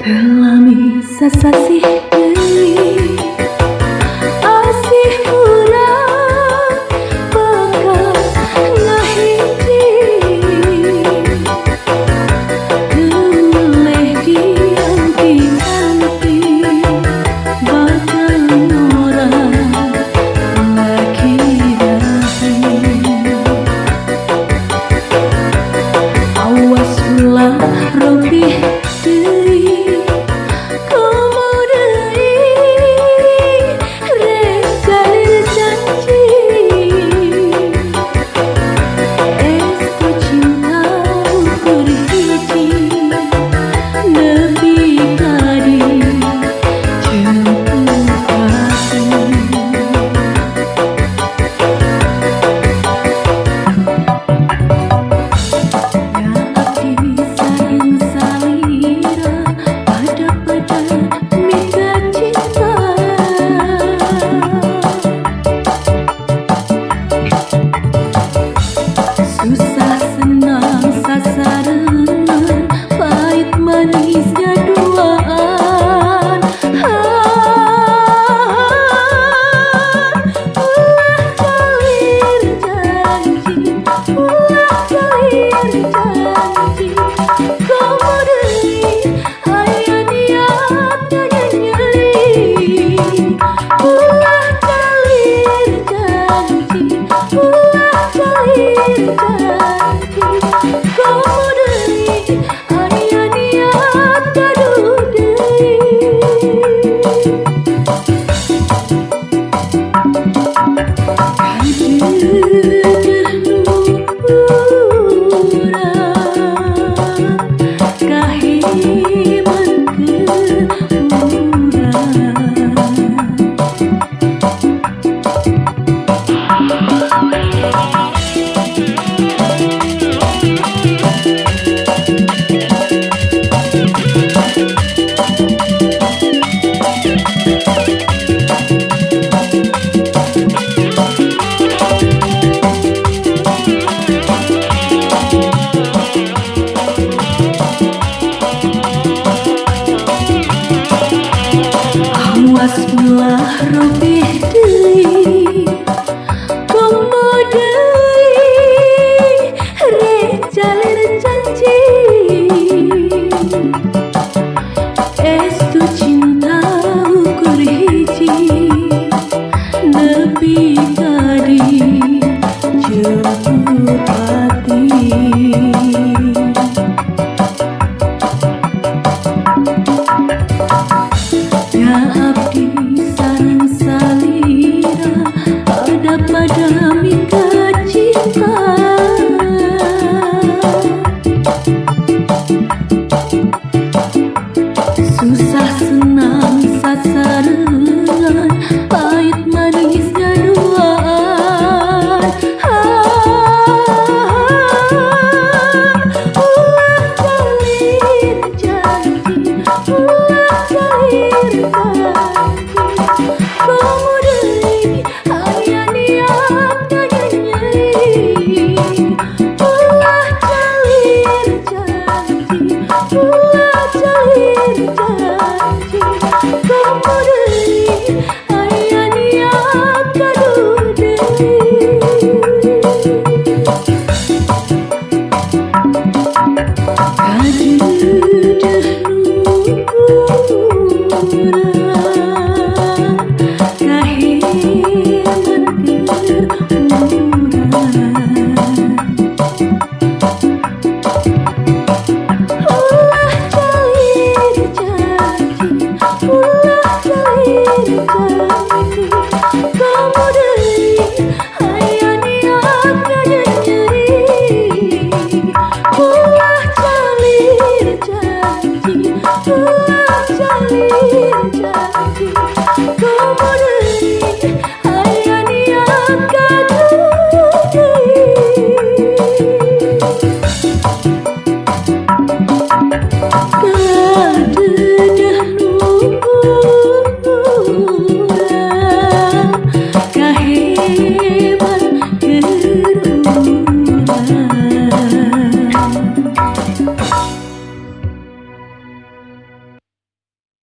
Telami sasasih deui asih urang bakal ngahiji geuleh dianti-anti bakal orang laki dahi awas ulah robih deui komo deui rek jalir janji estu cinta ukur hiji nepi tadi jemput hati susah senang sasarengan pahit manisnya duaan ulah calir janji ulah calir janji komo deui aya niat nyeli ulah calir janji ulah calir janji komo deui aya niat gaduh deui awas ulah robih deui komo deui rek jalir janji estu cinta ukur hiji nepi tadi jemput hati ya abdi sareng salira ada pada mika cinta susah senang sasarengan pahit manisnya duaan ulah calir janji ulah calir janji komo deui aya niat nyeli ulah calir janji ulah calir janji komo deui aya niat gaduh deui ulah calir